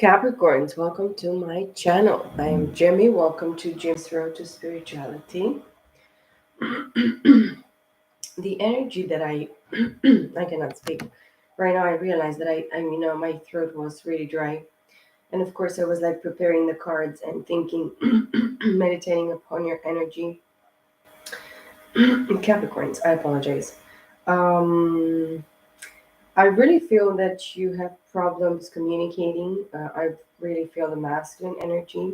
Capricorns, welcome to my channel. I am Jimmy. Welcome to Jim's Road to Spirituality. The energy that I cannot speak right now. I realized that my throat was really dry, and of course I was like preparing the cards and thinking, meditating upon your energy. Capricorns, I apologize. Um, I really feel that you have problems communicating. I really feel the masculine energy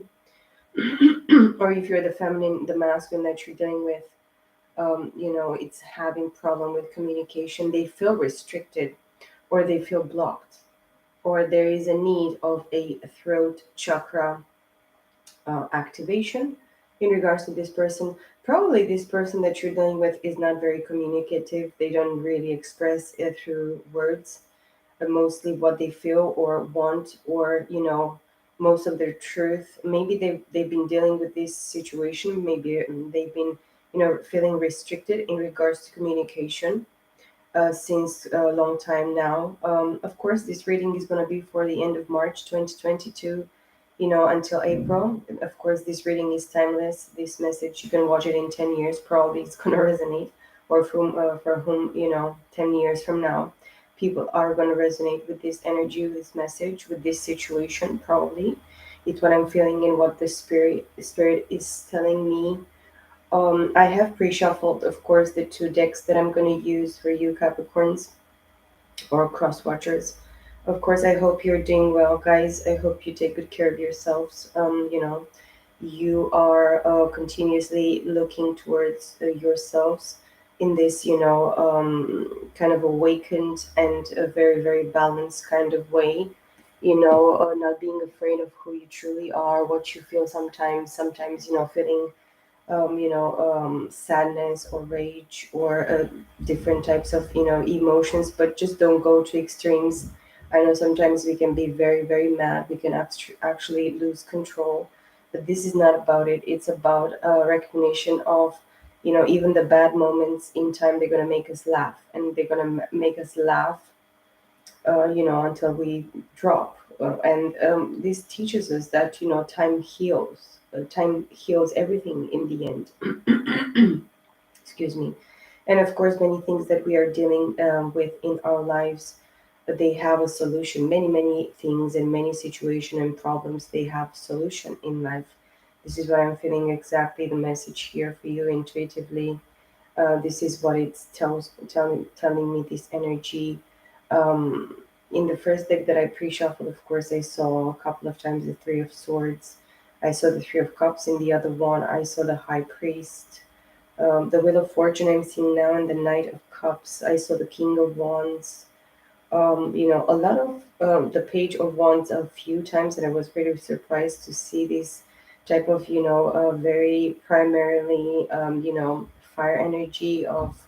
or if you're the feminine, the masculine that you're dealing with, it's having problem with communication. They feel restricted, or they feel blocked, or there is a need of a throat chakra activation in regards to this person. Probably this person that you're dealing with is not very communicative. They don't really express it through words, but mostly what they feel or want, or most of their truth. Maybe they've been dealing with this situation. Maybe they've been feeling restricted in regards to communication since a long time now. Of course, this reading is going to be for the end of March 2022, until April. Of course, this reading is timeless. This message, you can watch it in 10 years, probably it's going to resonate, or for whom, 10 years from now, people are going to resonate with this energy, with this message, with this situation, probably. It's what I'm feeling and what the spirit is telling me. I have pre-shuffled, of course, the two decks that I'm going to use for you Capricorns or cross watchers. Of course, I hope you're doing well, guys. I hope you take good care of yourselves. You are continuously looking towards yourselves in this, kind of awakened and a very, very balanced kind of way. Not being afraid of who you truly are, what you feel sometimes. Sometimes, feeling sadness or rage or different types of, emotions, but just don't go to extremes. I know sometimes we can be very, very mad. We can actually lose control, but this is not about it. It's about recognition of, even the bad moments in time. They're going to make us laugh, and they're going to make us laugh, until we drop. And this teaches us that, time heals. Time heals everything in the end. Excuse me. And of course, many things that we are dealing with in our lives, they have a solution. Many, many things and many situations and problems, they have solution in life. This is what I'm feeling exactly the message here for you intuitively. This is what it's telling me, this energy. In the first deck that I pre-shuffled, of course, I saw a couple of times the Three of Swords. I saw the Three of Cups. In the other one, I saw the High Priest. The Wheel of Fortune I'm seeing now, and the Knight of Cups. I saw the King of Wands. A lot of the Page of Wands a few times, and I was really surprised to see this type of, very primarily, fire energy of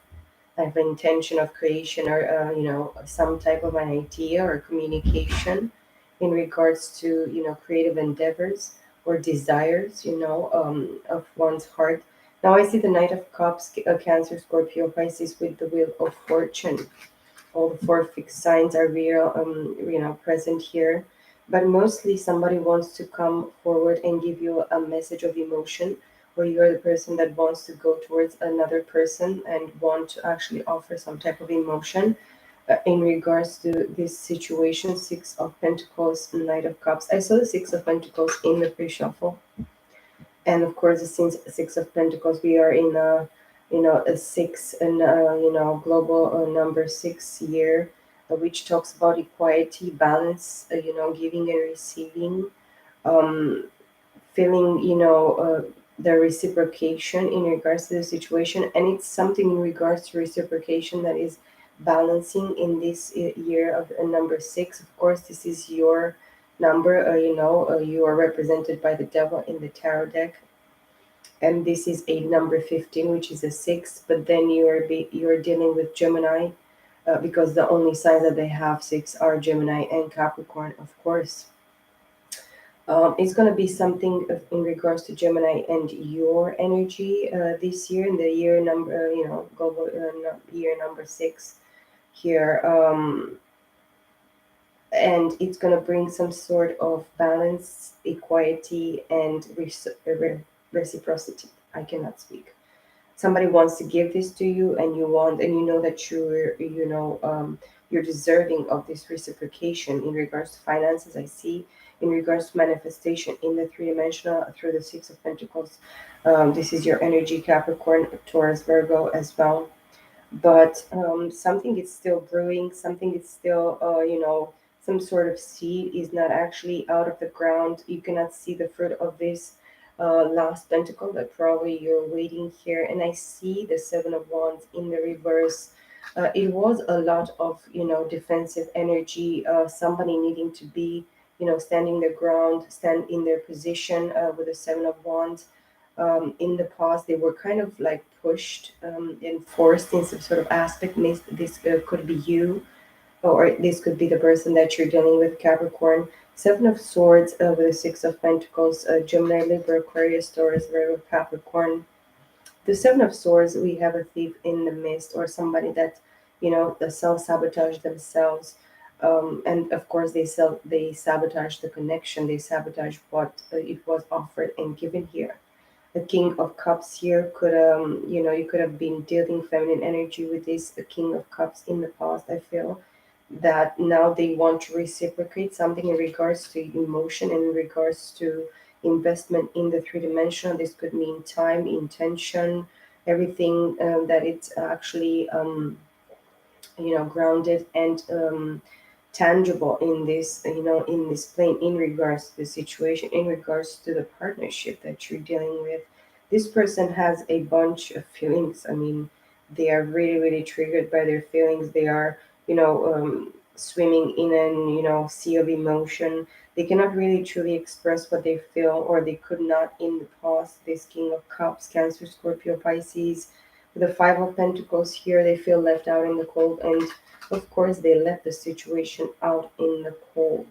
intention of creation, or some type of an idea or communication in regards to, creative endeavors or desires, of one's heart. Now I see the Knight of Cups, Cancer, Scorpio, Pisces, with the Wheel of Fortune. All the four fixed signs are real, present here, but mostly somebody wants to come forward and give you a message of emotion, or you're the person that wants to go towards another person and want to actually offer some type of emotion in regards to this situation. Six of Pentacles, Knight of Cups. I saw the Six of Pentacles in the pre-shuffle, and of course, since Six of Pentacles, we are in a six, and global number 6 year, which talks about equality, balance, giving and receiving, um, feeling, the reciprocation in regards to the situation. And it's something in regards to reciprocation that is balancing in this year of number six. Of course, this is your number. You are represented by the devil in the tarot deck, and this is a number 15, which is a six. But then you're dealing with Gemini, because the only signs that they have six are Gemini and Capricorn, of course. It's going to be something in regards to Gemini and your energy this year, in the year number, global year number six here. and it's going to bring some sort of balance, equality, and reciprocity. I cannot speak. Somebody wants to give this to you, and you want, and you know that you're deserving of this reciprocation in regards to finances. I see in regards to manifestation in the three-dimensional through the Six of Pentacles. This is your energy, Capricorn, Taurus, Virgo as well. But something is still brewing, something is still some sort of seed is not actually out of the ground. You cannot see the fruit of this last pentacle that probably you're waiting here. And I see the Seven of Wands in the reverse. It was a lot of defensive energy, somebody needing to be standing their ground, stand in their position with the Seven of Wands. In the past they were kind of like pushed and forced in some sort of aspect. This could be you, or this could be the person that you're dealing with, Capricorn. Seven of Swords with the Six of Pentacles, Gemini, Libra, Aquarius, Taurus, Virgo, Capricorn. The Seven of Swords, we have a thief in the midst, or somebody that self-sabotage themselves. And of course they sabotage the connection, they sabotage what it was offered and given here. The King of Cups here could you could have been dealing feminine energy with this the King of Cups in the past. I feel that now they want to reciprocate something in regards to emotion and in regards to investment in the three-dimensional. This could mean time, intention, everything that it's actually grounded and tangible in this in this plane, in regards to the situation, in regards to the partnership that you're dealing with. This person has a bunch of feelings. I mean, they are really really triggered by their feelings. They are swimming in an sea of emotion. They cannot really truly express what they feel, or they could not in the past. This King of Cups, Cancer, Scorpio, Pisces. With the Five of Pentacles here, they feel left out in the cold, and of course they let the situation out in the cold.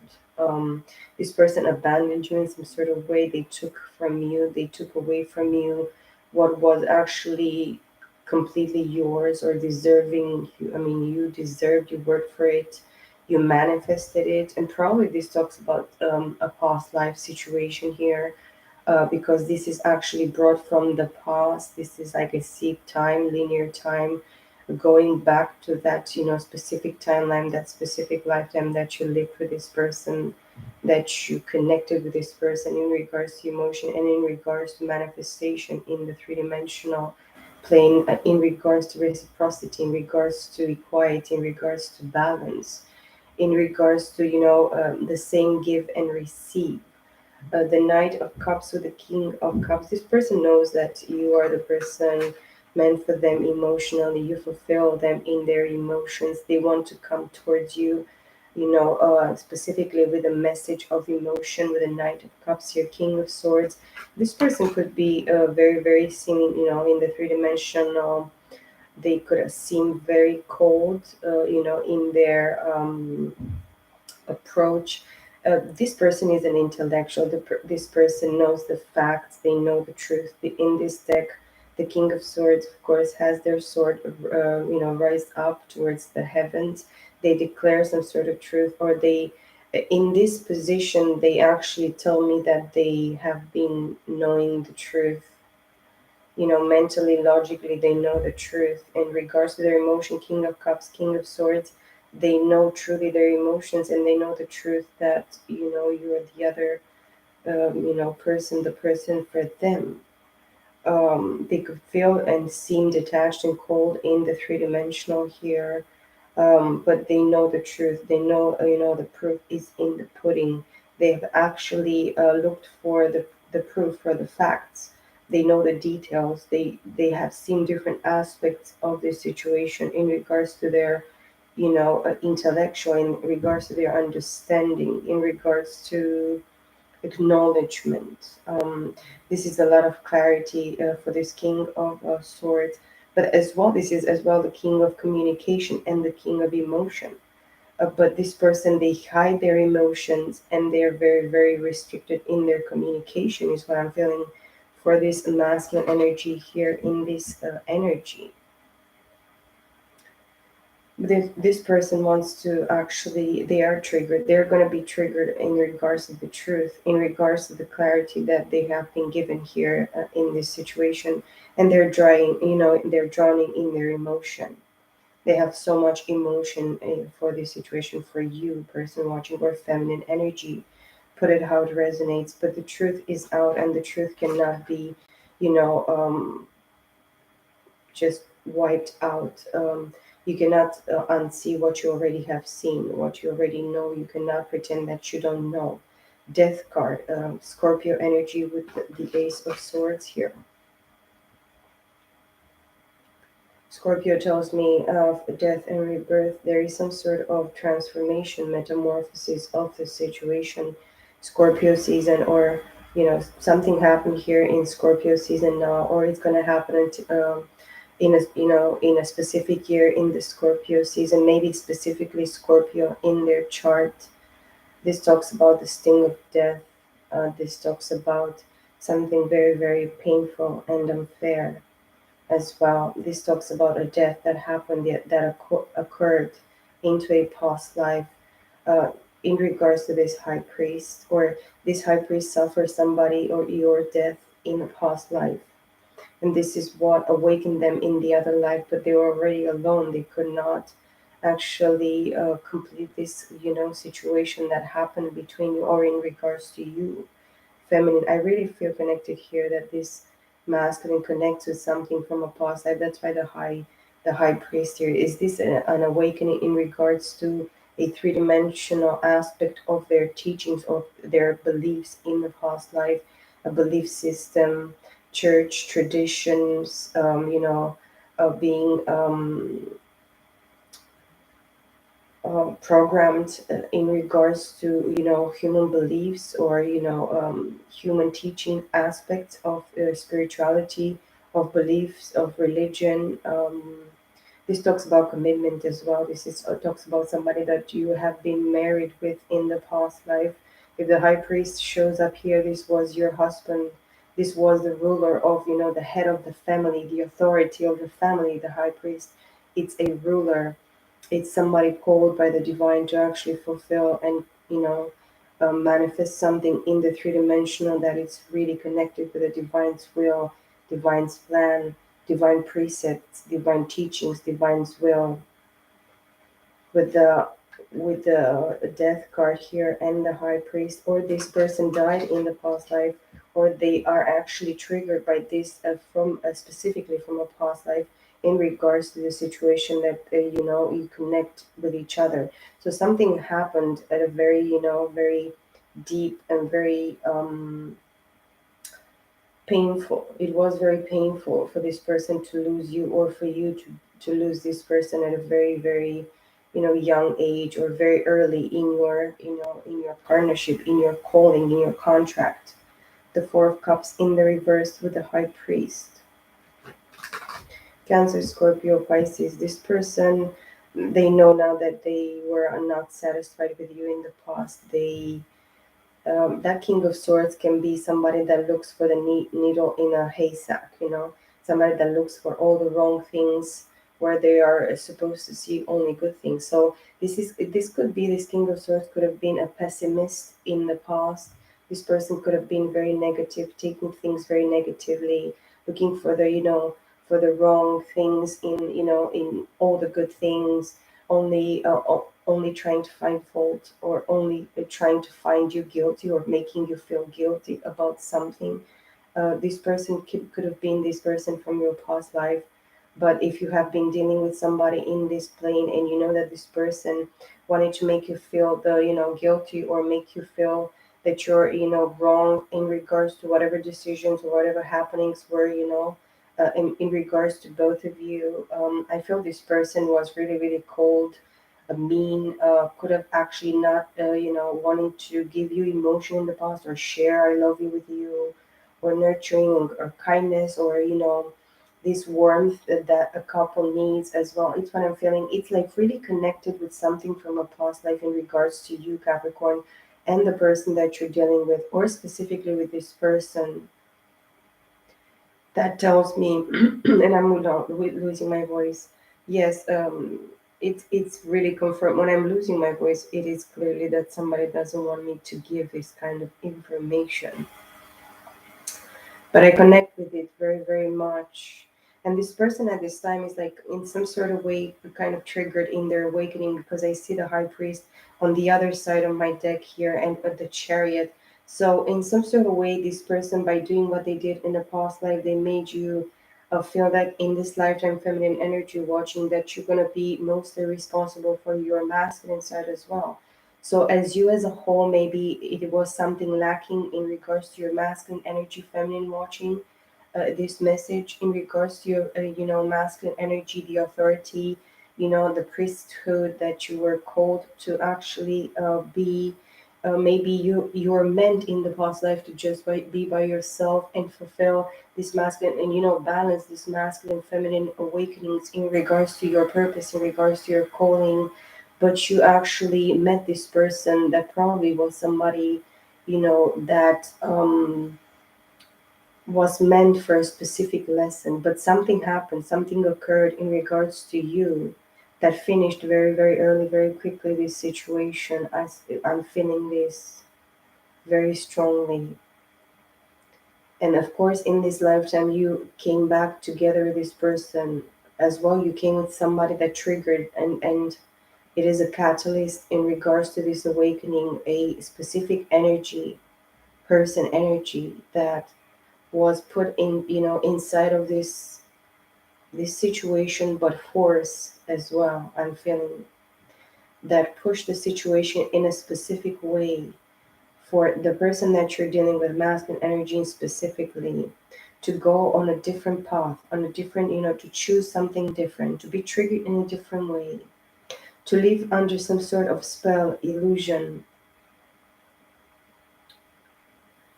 This person abandoned you in some sort of way. They took from you, they took away from you what was actually completely yours or deserving. I mean, you deserved, you worked for it, you manifested it. And probably this talks about a past life situation here, because this is actually brought from the past. This is like a seed time, linear time, going back to that specific timeline, that specific lifetime that you lived with this person, that you connected with this person in regards to emotion and in regards to manifestation in the three-dimensional plane, in regards to reciprocity, in regards to equality, in regards to balance, in regards to the same give and receive. The Knight of Cups with the King of Cups. This person knows that you are the person meant for them emotionally. You fulfill them in their emotions. They want to come towards you, specifically with a message of emotion. With the Knight of Cups here, King of Swords. This person could be very, very seen, in the three-dimensional. They could have seemed very cold, in their approach. This person is an intellectual. This person knows the facts. They know the truth. In this deck, the King of Swords, of course, has their sword, raised up towards the heavens. They declare some sort of truth, or they, in this position, they actually tell me that they have been knowing the truth. Mentally, logically, they know the truth in regards to their emotion. King of Cups, King of Swords, they know truly their emotions, and they know the truth that you're the other person, the person for them. They could feel and seem detached and cold in the three-dimensional here, but they know the truth. They know, the proof is in the pudding. They have actually looked for the proof, for the facts. They know the details. They have seen different aspects of this situation in regards to their, intellectual, in regards to their understanding, in regards to acknowledgement. This is a lot of clarity for this King of Swords, but as well, this is as well the King of communication and the King of emotion. But this person, they hide their emotions, and they're very, very restricted in their communication, is what I'm feeling for this masculine energy here in this energy. This person wants to actually, they are triggered, they're going to be triggered in regards to the truth, in regards to the clarity that they have been given here in this situation. And they're drying, they're drowning in their emotion. They have so much emotion for this situation, for you person watching, or feminine energy. Put it how it resonates, but the truth is out, and the truth cannot be, you know um, just wiped out. You cannot unsee what you already have seen, what you already know. You cannot pretend that you don't know. Death card, Scorpio energy with the Ace of Swords here. Scorpio tells me of death and rebirth. There is some sort of transformation, metamorphosis of the situation. Scorpio season, or something happened here in Scorpio season now, or it's gonna happen in a in a specific year in the Scorpio season. Maybe specifically Scorpio in their chart. This talks about the sting of death. This talks about something very, very painful and unfair as well. This talks about a death that happened, that occurred into a past life. Uh, in regards to this high priest, or this high priest suffered somebody or your death in a past life, and this is what awakened them in the other life. But they were already alone. They could not actually complete this situation that happened between you, or in regards to you, feminine. I really feel connected here that this masculine connects with something from a past life. That's why the high priest here is this an awakening in regards to a three-dimensional aspect of their teachings, of their beliefs in the past life, a belief system, church traditions, of being programmed in regards to human beliefs, or human teaching aspects of spirituality, of beliefs, of religion. This talks about commitment as well. This is talks about somebody that you have been married with in the past life. If the high priest shows up here, this was your husband. This was the ruler of, the head of the family, the authority of the family. The high priest, it's a ruler. It's somebody called by the divine to actually fulfill and manifest something in the three-dimensional, that it's really connected with the divine's will, divine's plan, divine precepts, divine teachings, divine's will. With the death card here and the high priest, or this person died in the past life, or they are actually triggered by this from specifically from a past life, in regards to the situation that you connect with each other. So something happened at a very very deep and very painful. It was very painful for this person to lose you, or for you to lose this person at a very, very young age, or very early in your in your partnership, in your calling, in your contract. The Four of Cups in the reverse with the High Priest. Cancer, Scorpio, Pisces. This person, they know now that they were not satisfied with you in the past. That King of Swords can be somebody that looks for the needle in a haystack, somebody that looks for all the wrong things where they are supposed to see only good things. So this King of Swords could have been a pessimist in the past. This person could have been very negative, taking things very negatively, looking for the wrong things in in all the good things, only trying to find fault, or only trying to find you guilty, or making you feel guilty about something. This person could have been this person from your past life. But if you have been dealing with somebody in this plane, and you know that this person wanted to make you feel the guilty, or make you feel that you're wrong in regards to whatever decisions or whatever happenings were in regards to both of you. I feel this person was really, really cold, mean, could have actually not, wanting to give you emotion in the past, or share I love you with you, or nurturing, or kindness, or, this warmth that a couple needs as well. It's what I'm feeling. It's like really connected with something from a past life in regards to you, Capricorn, and the person that you're dealing with, or specifically with this person. That tells me, and I'm losing my voice. Yes, It's really confirmed when I'm losing my voice. It is clearly that somebody doesn't want me to give this kind of information, but I connect with it very, very much. And this person at this time is like in some sort of way kind of triggered in their awakening, because I see the high priest on the other side of my deck here and the chariot. So in some sort of way, this person, by doing what they did in the past life, they made you feel that in this lifetime feminine energy watching that you're going to be mostly responsible for your masculine side as well. So, as you as a whole, maybe it was something lacking in regards to your masculine energy, feminine watching this message in regards to your, masculine energy, the authority, the priesthood that you were called to actually be. Maybe you were meant in the past life to just be by yourself and fulfill this masculine and balance this masculine feminine awakenings in regards to your purpose, in regards to your calling, but you actually met this person that probably was somebody that was meant for a specific lesson, but something happened, something occurred in regards to you that finished very, very early, very quickly this situation. I'm feeling this very strongly. And of course, in this lifetime, you came back together with this person as well. You came with somebody that triggered, and it is a catalyst in regards to this awakening, a specific energy, person energy that was put in, inside of this situation, but force as well. I'm feeling that push the situation in a specific way for the person that you're dealing with, masculine energy specifically, to go on a different path, on a different, to choose something different, to be triggered in a different way, to live under some sort of spell, illusion,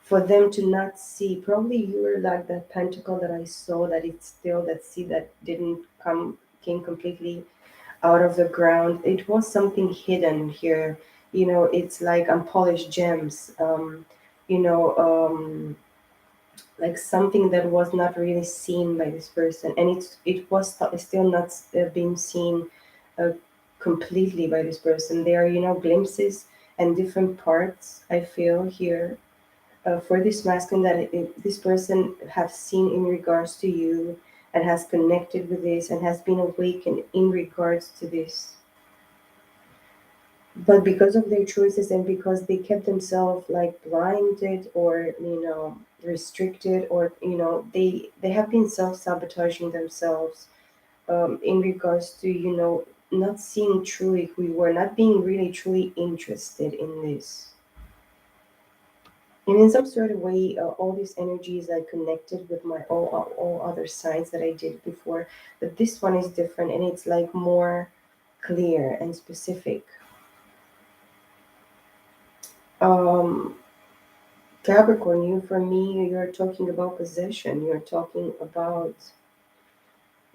for them to not see. Probably you were like that pentacle that I saw, that it's still that seed that didn't came completely out of the ground. It was something hidden here. It's like unpolished gems. You know, like something that was not really seen by this person, and it was still not being seen uh, completely by this person. There are glimpses and different parts I feel here for this masculine that this person have seen in regards to you, and has connected with this and has been awakened in regards to this, but because of their choices and because they kept themselves like blinded or restricted, or they have been self-sabotaging themselves in regards to not seeing truly who you were, not being really truly interested in this. And in some sort of way, all these energies are connected with my all other signs that I did before, but this one is different, and it's like more clear and specific. um Capricorn, you, for me, you're talking about possession. You're talking about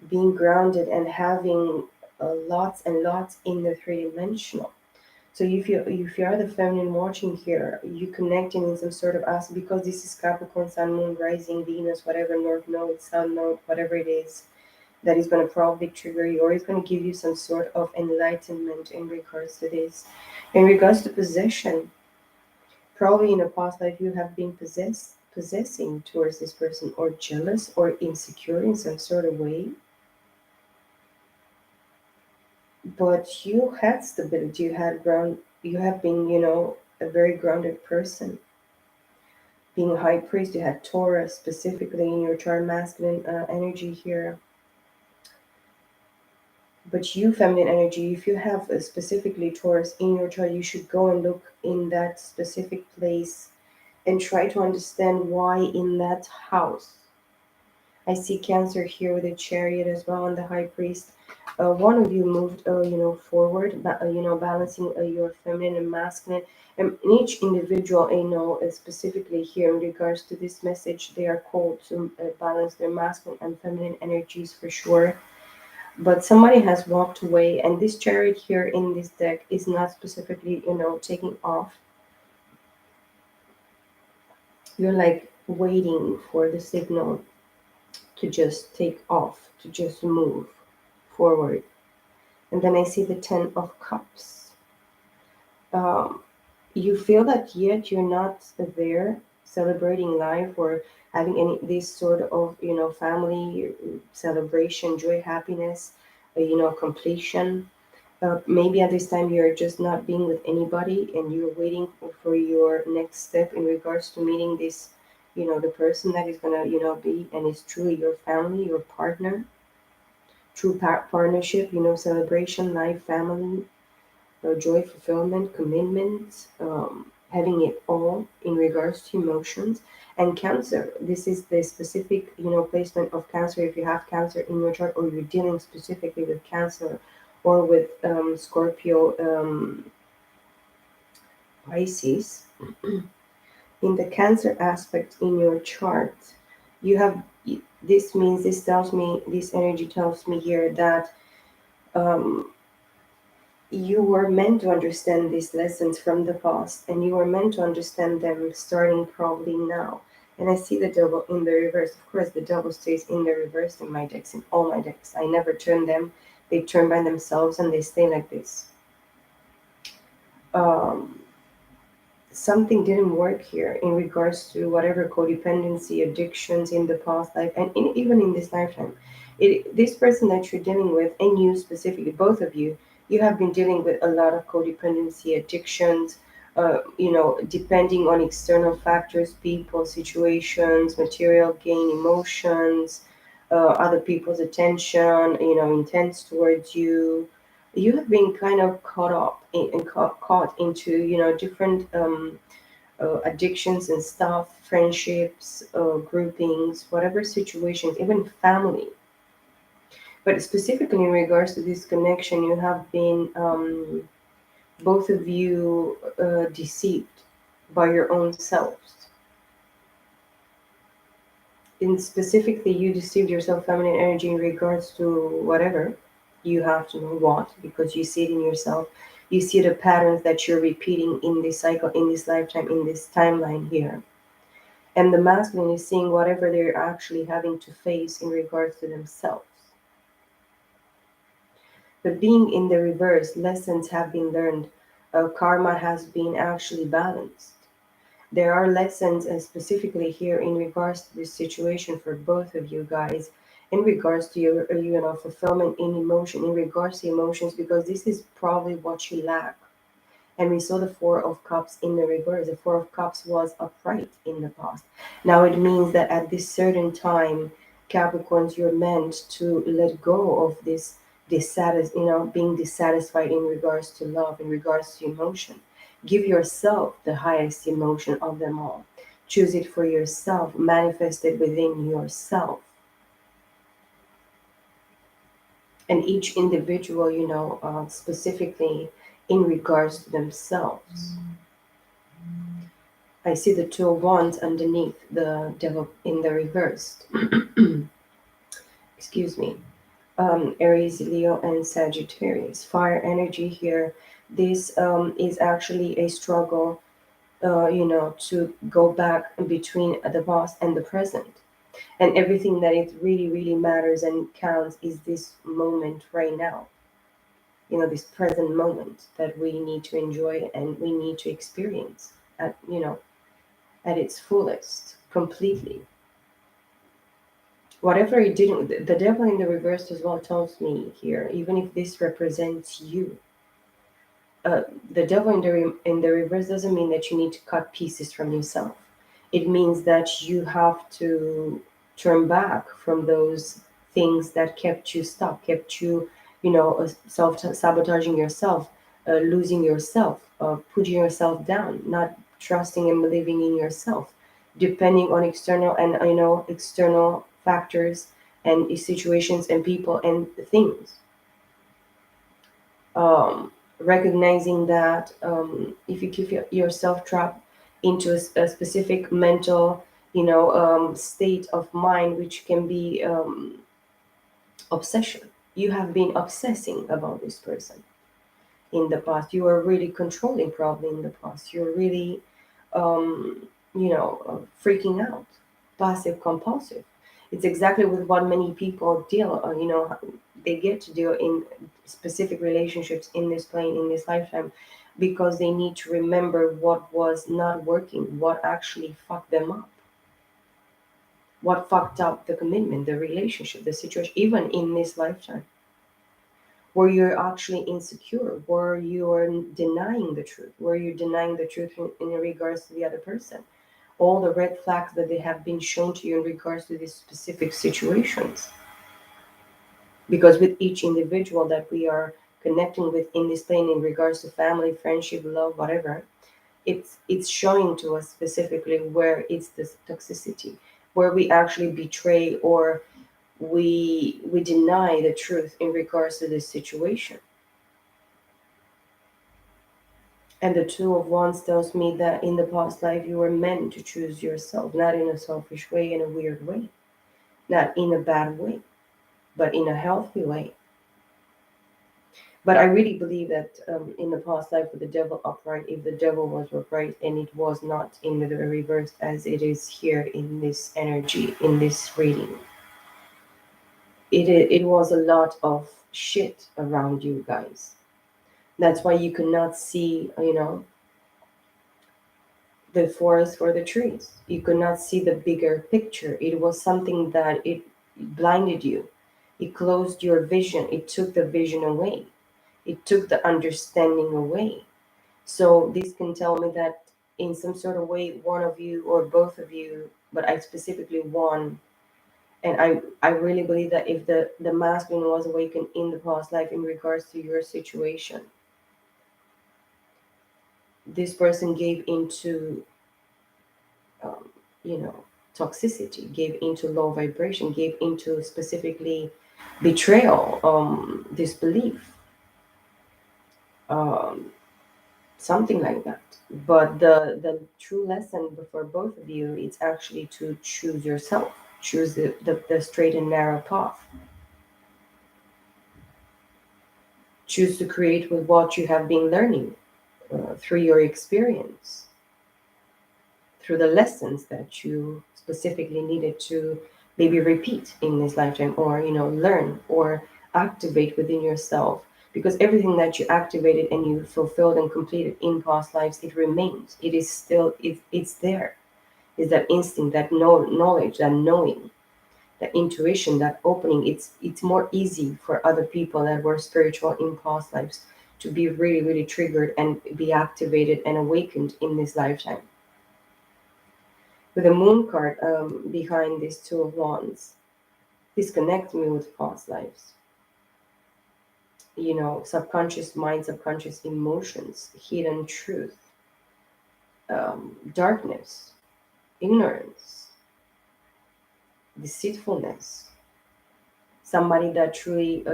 being grounded and having lots and lots in the three dimensional. So if you are the feminine watching here, you connecting in some sort of aspect, because this is Capricorn, Sun, Moon, Rising, Venus, whatever, North Node, South Node, whatever it is, that is going to probably trigger you, or it's going to give you some sort of enlightenment in regards to this. In regards to possession, probably in a past life you have been possessing towards this person, or jealous or insecure in some sort of way, but you had stability, you have been, a very grounded person. Being a high priest, you had Taurus specifically in your chart, masculine energy here. But you, feminine energy, if you have specifically Taurus in your chart, you should go and look in that specific place and try to understand why in that house. I see Cancer here with a chariot as well, and the high priest. One of you moved, forward, balancing your feminine and masculine. And each individual, specifically here in regards to this message, they are called to balance their masculine and feminine energies for sure. But somebody has walked away, and this chariot here in this deck is not specifically, taking off. You're like waiting for the signal to just take off, to just move forward. And then I see the Ten of Cups. Um, you feel that yet you're not there celebrating life or having any this sort of family celebration, joy, happiness, completion. Maybe at this time you're just not being with anybody and you're waiting for your next step in regards to meeting this, the person that is gonna, be and is truly your family, your partner, true partnership, celebration, life, family, joy, fulfillment, commitment, having it all in regards to emotions. And Cancer, this is the specific, placement of Cancer. If you have Cancer in your chart, or you're dealing specifically with Cancer, or with Scorpio, Pisces, in the Cancer aspect in your chart, you have. This means this tells me this energy tells me here that. Um, you were meant to understand these lessons from the past, and you were meant to understand them starting probably now. And I see the devil in the reverse. Of course, the devil stays in the reverse in my decks, in all my decks. I never turn them. They turn by themselves and they stay like this. Um, Something didn't work here in regards to whatever codependency, addictions in the past life, and even in this lifetime. This person that you're dealing with, and you specifically, both of you, you have been dealing with a lot of codependency, addictions, depending on external factors, people, situations, material gain, emotions, other people's attention, intense towards you. You have been kind of caught up and caught into different addictions and stuff, friendships, groupings, whatever situations, even family. But specifically in regards to this connection, you have been both of you deceived by your own selves. And specifically, you deceived yourself, feminine energy, in regards to whatever you have to know what, because you see it in yourself. You see the patterns that you're repeating in this cycle, in this lifetime, in this timeline here. And the masculine is seeing whatever they're actually having to face in regards to themselves. But being in the reverse, lessons have been learned. Karma has been actually balanced. There are lessons, and specifically here in regards to this situation for both of you guys, in regards to your, fulfillment in emotion, in regards to emotions, because this is probably what you lack. And we saw the Four of Cups in the reverse. The Four of Cups was upright in the past. Now it means that at this certain time, Capricorns, you're meant to let go of this being dissatisfied in regards to love, in regards to emotion. Give yourself the highest emotion of them all. Choose it for yourself, manifest it within yourself. And each individual, specifically in regards to themselves. I see the Two of Wands underneath the Devil in the reversed. Excuse me. Aries, Leo, and Sagittarius. Fire energy here. This is actually a struggle, to go back between the past and the present. And everything that it really, really matters and counts is this moment right now. This present moment that we need to enjoy and we need to experience at its fullest, completely. Whatever it didn't, the devil in the reverse as well tells me here, even if this represents you, the devil in the reverse doesn't mean that you need to cut pieces from yourself. It means that you have to turn back from those things that kept you stuck, kept you, self sabotaging yourself, losing yourself, putting yourself down, not trusting and believing in yourself, depending on external and external factors and situations and people and things. Recognizing that if you keep yourself trapped into a specific mental, state of mind, which can be obsession. You have been obsessing about this person in the past. You are really controlling, probably in the past. You're really, freaking out, passive compulsive. It's exactly with what many people deal, they get to deal in specific relationships in this plane, in this lifetime, because they need to remember what was not working, what actually fucked them up, what fucked up the commitment, the relationship, the situation, even in this lifetime, where you're actually insecure, where you're denying the truth, where you're denying the truth in regards to the other person, all the red flags that they have been shown to you in regards to these specific situations. Because with each individual that we are connecting with in this plane in regards to family, friendship, love, whatever, it's showing to us specifically where it's this toxicity, where we actually betray or we deny the truth in regards to this situation. And the Two of Wands tells me that in the past life you were meant to choose yourself, not in a selfish way, in a weird way, not in a bad way, but in a healthy way. But I really believe that in the past life with the devil upright, if the devil was upright and it was not in the reverse as it is here in this energy, in this reading, it was a lot of shit around you guys. That's why you could not see, the forest for the trees. You could not see the bigger picture. It was something that it blinded you. It closed your vision. It took the vision away. It took the understanding away. So this can tell me that in some sort of way, one of you or both of you, but I specifically one, and I really believe that if the masculine was awakened in the past life in regards to your situation, this person gave into um, you know toxicity, gave into low vibration, gave into specifically betrayal, disbelief, um, something like that. But the true lesson for both of you is actually to choose yourself, choose the straight and narrow path, choose to create with what you have been learning through your experience, through the lessons that you specifically needed to maybe repeat in this lifetime, or learn or activate within yourself, because everything that you activated and you fulfilled and completed in past lives, it remains, it is still, it's there. Is that instinct, that knowledge, that knowing, that intuition, that opening. It's more easy for other people that were spiritual in past lives to be really, really triggered and be activated and awakened in this lifetime. With the moon card behind these Two of Wands, disconnect me with past lives. Subconscious mind, subconscious emotions, hidden truth, darkness, ignorance, deceitfulness. Somebody that truly,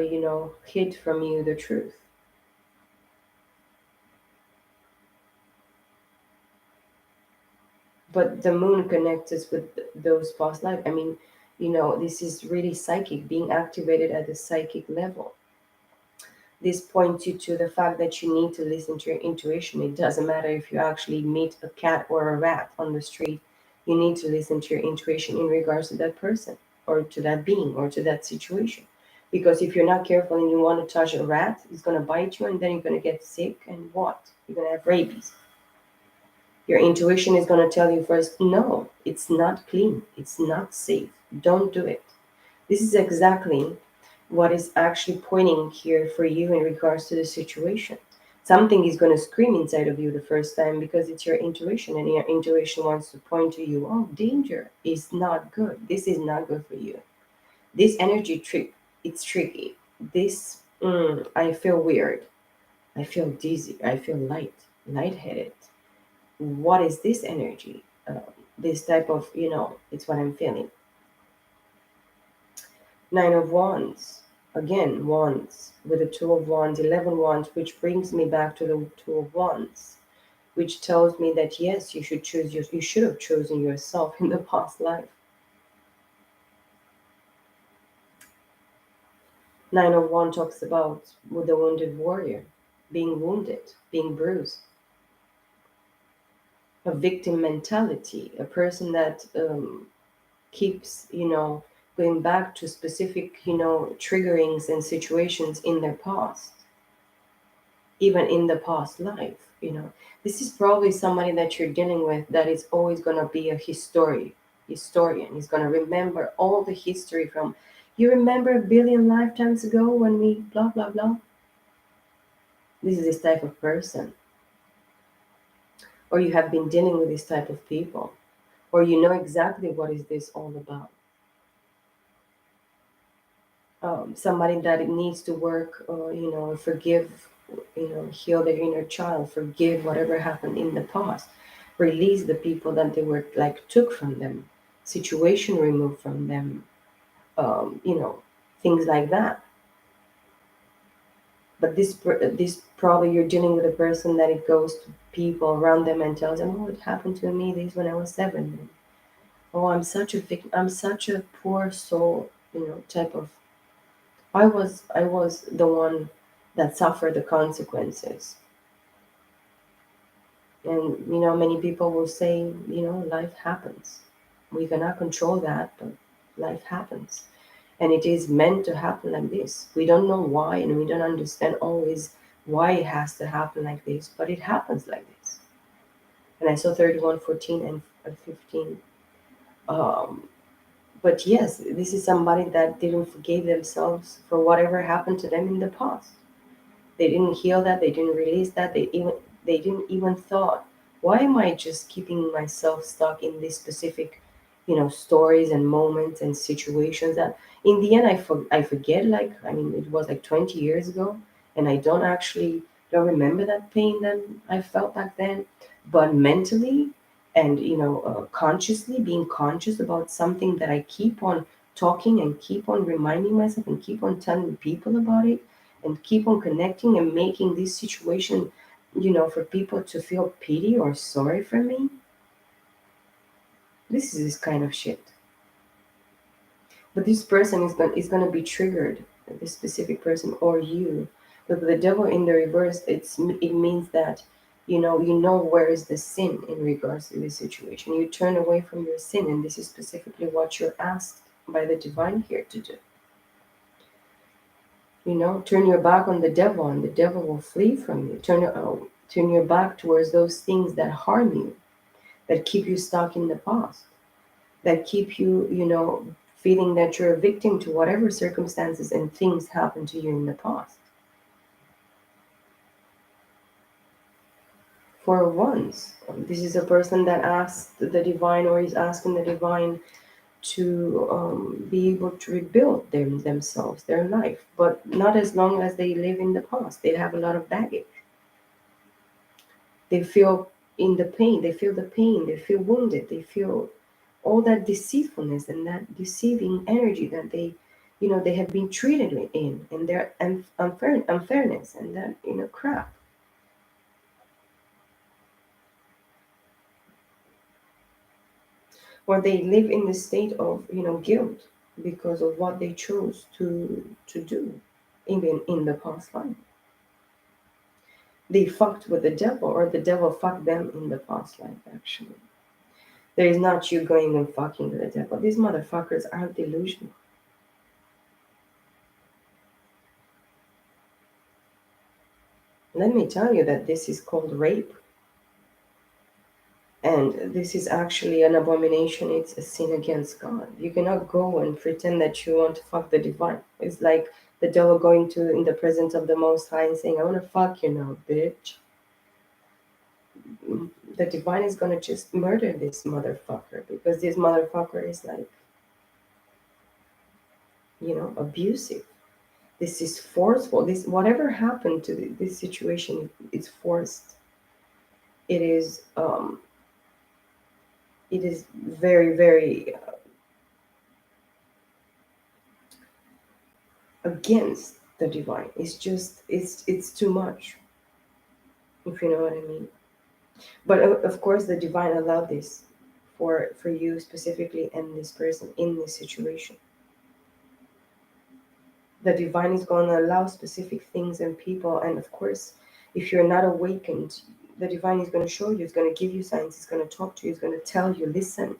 hid from you the truth. But the moon connects us with those past lives. I mean, this is really psychic, being activated at the psychic level. This points you to the fact that you need to listen to your intuition. It doesn't matter if you actually meet a cat or a rat on the street. You need to listen to your intuition in regards to that person or to that being or to that situation. Because if you're not careful and you want to touch a rat, it's going to bite you and then you're going to get sick, and what? You're going to have rabies. Your intuition is going to tell you first, no, it's not clean. It's not safe. Don't do it. This is exactly what is actually pointing here for you in regards to the situation. Something is going to scream inside of you the first time because it's your intuition, and your intuition wants to point to you, oh, danger is not good. This is not good for you. This energy trick, it's tricky. This, I feel weird. I feel dizzy. I feel lightheaded. What is this energy? This type of, it's what I'm feeling. Nine of Wands. Again, Wands with the Two of Wands, 11 Wands, which brings me back to the Two of Wands, which tells me that yes, you should have chosen yourself in the past life. Nine of Wands talks about with the wounded warrior, being wounded, being bruised, a victim mentality, a person that keeps, going back to specific, triggerings and situations in their past, even in the past life. This is probably somebody that you're dealing with that is always going to be a historian. He's going to remember all the history from, you remember a billion lifetimes ago when we blah blah blah. This is this type of person. Or you have been dealing with this type of people, or you know exactly what is this all about. Somebody that needs to work, forgive, heal their inner child, forgive whatever happened in the past, release the people that they were like took from them, situation removed from them, things like that. But this probably you're dealing with a person that it goes to people around them and tells them, oh, it happened to me this when I was 7. Oh, I'm such a victim, I'm such a poor soul, type of. I was the one that suffered the consequences. And many people will say, life happens. We cannot control that, but life happens. And it is meant to happen like this. We don't know why, and we don't understand always why it has to happen like this, but it happens like this. And I saw 31, 14, and 15. Um, but yes, this is somebody that didn't forgive themselves for whatever happened to them in the past. They didn't heal that, they didn't release that, they didn't even thought, why am I just keeping myself stuck in this specific, stories and moments and situations that in the end I forget, like, I mean, it was like 20 years ago, and I don't remember that pain that I felt back then. But mentally and consciously being conscious about something that I keep on talking and keep on reminding myself and keep on telling people about it and keep on connecting and making this situation, for people to feel pity or sorry for me. This is this kind of shit. But this person is going to be triggered, this specific person or you. But the devil in the reverse, it means that you know where is the sin in regards to this situation. You turn away from your sin, and this is specifically what you're asked by the divine here to do. Turn your back on the devil, and the devil will flee from you. Turn your back towards those things that harm you, that keep you stuck in the past, that keep you, feeling that you're a victim to whatever circumstances and things happened to you in the past. For once, this is a person that asked the divine, or is asking the divine to be able to rebuild themselves, their life, but not as long as they live in the past. They have a lot of baggage. They feel the pain, they feel wounded, they feel all that deceitfulness and that deceiving energy that they have been treated in, and their unfairness and that crap. Or they live in the state of guilt because of what they chose to do, even in the past life. They fucked with the devil, or the devil fucked them in the past life, actually. There is not you going and fucking with the devil. These motherfuckers are delusional. Let me tell you that this is called rape. And this is actually an abomination. It's a sin against God. You cannot go and pretend that you want to fuck the divine. It's like the devil going to in the presence of the Most High and saying, I want to fuck you now, bitch. The divine is going to just murder this motherfucker, because this motherfucker is like, abusive. This is forceful. This, whatever happened to this situation, is forced. It is it is very, very against the divine. It's just it's too much, if you know what I mean. But of course, the divine allowed this for you specifically and this person in this situation. The divine is going to allow specific things and people, and of course, if you're not awakened, the divine is going to show you. It's going to give you signs. It's going to talk to you. It's going to tell you, listen.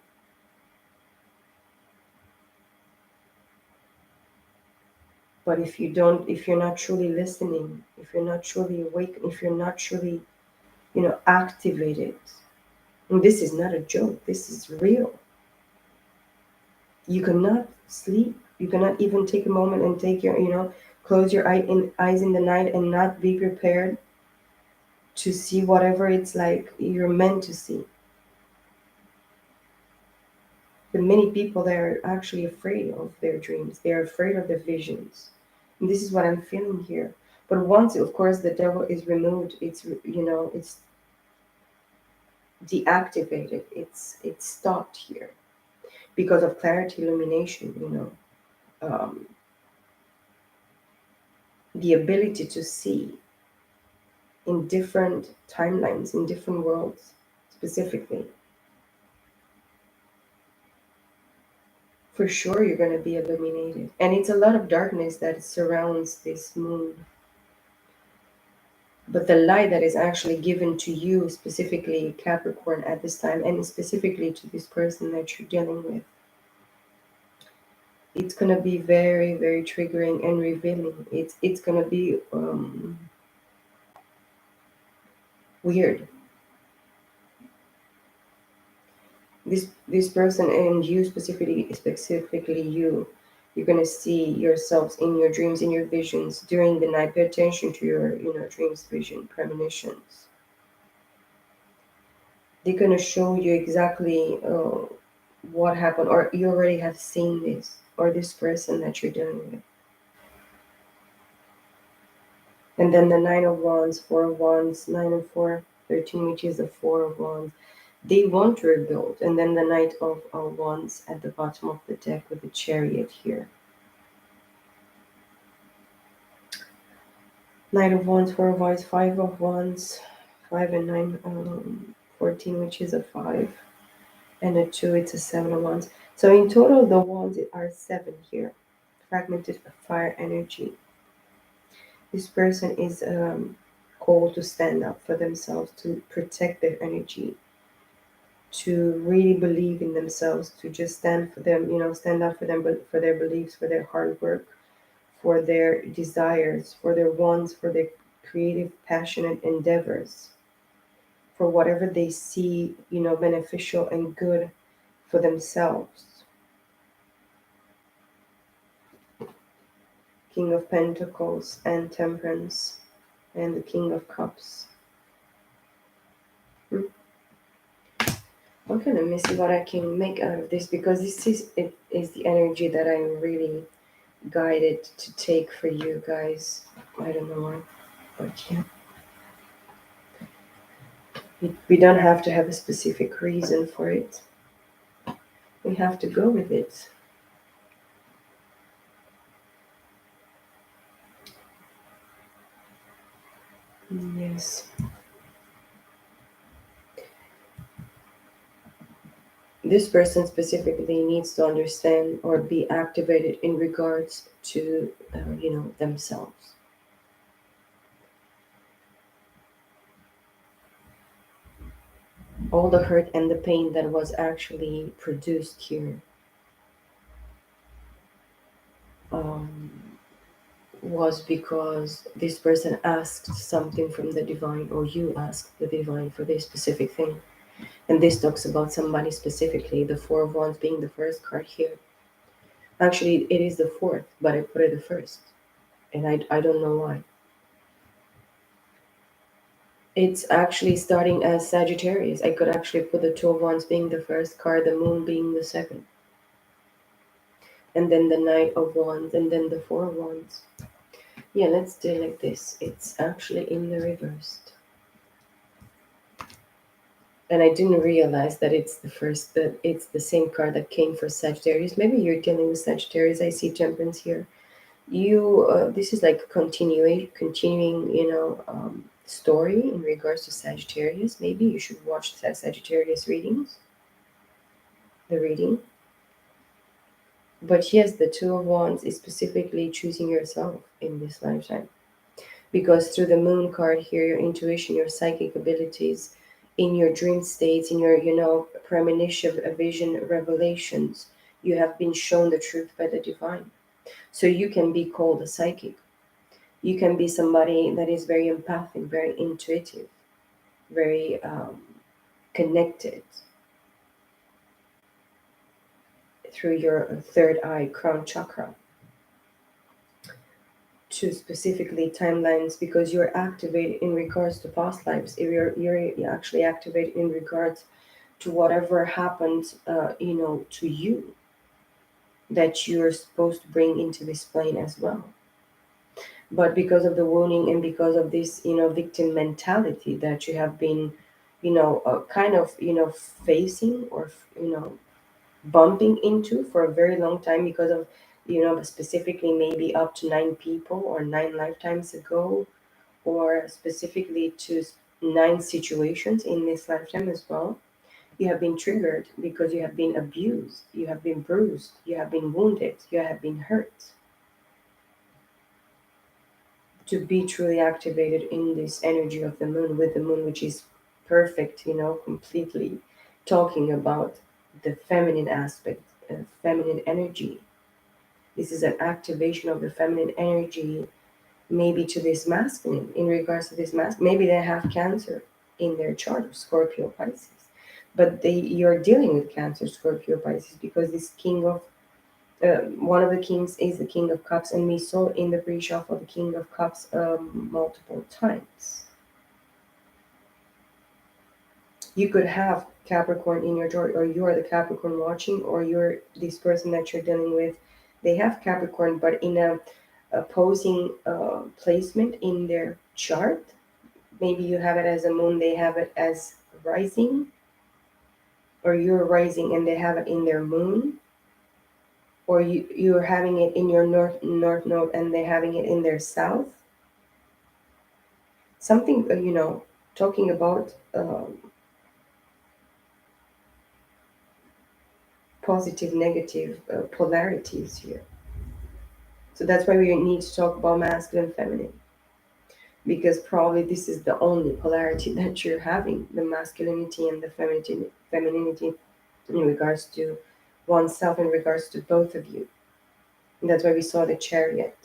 But if you're not truly listening, if you're not truly awake, if you're not truly, activated, and this is not a joke, this is real. You cannot sleep. You cannot even take a moment and take your, close your eyes in the night and not be prepared to see whatever it's like you're meant to see. But many people, they're actually afraid of their dreams. They're afraid of their visions. And this is what I'm feeling here. But once, of course, the devil is removed, it's deactivated. It's stopped here because of clarity, illumination. Um, the ability to see in different timelines, in different worlds, specifically. For sure, you're going to be illuminated, and it's a lot of darkness that surrounds this moon. But the light that is actually given to you, specifically Capricorn, at this time, and specifically to this person that you're dealing with, it's gonna be very, very triggering and revealing. It's gonna be weird. This person and you specifically you, you're gonna see yourselves in your dreams, in your visions during the night. Pay attention to your dreams, vision, premonitions. They're gonna show you exactly what happened, or you already have seen this, or this person that you're dealing with. And then the Nine of Wands, Four of Wands, Nine and Four, 13, which is the Four of Wands. They want to rebuild. And then the Knight of Wands at the bottom of the deck with the Chariot here. Knight of Wands, Four of Wands, Five of Wands, 5 and 9, 14, which is a 5. And a 2, it's a 7 of Wands. So in total, the Wands are 7 here. Fragmented fire energy. This person is called to stand up for themselves, to protect their energy, to really believe in themselves, to just stand for them, stand up for them, but for their beliefs, for their hard work, for their desires, for their wants, for their creative, passionate endeavors, for whatever they see, beneficial and good for themselves. King of Pentacles and Temperance and the King of Cups. Okay, let me see what I can make out of this, because it is the energy that I'm really guided to take for you guys. I don't know why, but yeah. We don't have to have a specific reason for it. We have to go with it. Yes. This person specifically needs to understand or be activated in regards to, themselves. All the hurt and the pain that was actually produced here um, was because this person asked something from the divine, or you asked the divine for this specific thing. And this talks about somebody specifically, the Four of Wands being the first card here. Actually, it is the fourth, but I put it the first. And I don't know why. It's actually starting as Sagittarius. I could actually put the Two of Wands being the first card, the Moon being the second. And then the Knight of Wands, and then the Four of Wands. Yeah, let's do it like this. It's actually in the reversed. And I didn't realize that that it's the same card that came for Sagittarius. Maybe you're dealing with Sagittarius. I see Temperance here. This is like continuing, story in regards to Sagittarius. Maybe you should watch Sagittarius readings, the reading. But yes, the Two of Wands is specifically choosing yourself in this lifetime. Because through the Moon card here, your intuition, your psychic abilities, in your dream states, in your, premonition, vision, revelations, you have been shown the truth by the divine. So you can be called a psychic. You can be somebody that is very empathic, very intuitive, very connected through your third eye, crown chakra, to specifically timelines, because you're activated in regards to past lives. If you're actually activated in regards to whatever happened, to you, that you're supposed to bring into this plane as well. But because of the wounding and because of this, victim mentality that you have been, kind of, facing or, bumping into for a very long time, because of, specifically maybe up to 9 people or 9 lifetimes ago, or specifically to 9 situations in this lifetime as well. You have been triggered because you have been abused, you have been bruised, you have been wounded, you have been hurt. To be truly activated in this energy of the moon, with the moon, which is perfect, completely talking about the feminine aspect, feminine energy. This is an activation of the feminine energy, maybe to this masculine, in regards to this maybe they have Cancer in their chart, of Scorpio, Pisces, but you're dealing with Cancer, Scorpio, Pisces, because this king of one of the kings is the King of Cups, and we saw in the pre-shuffle the King of Cups multiple times. You could have Capricorn in your chart, or you are the Capricorn watching, or you're this person that you're dealing with. They have Capricorn, but in a opposing placement in their chart. Maybe you have it as a moon, they have it as rising, or you're rising and they have it in their moon, or you're having it in your north node and they're having it in their south. Something, talking about positive, negative polarities here. So that's why we need to talk about masculine and feminine, because probably this is the only polarity that you're having, the masculinity and the femininity in regards to oneself, in regards to both of you. And that's why we saw the Chariot,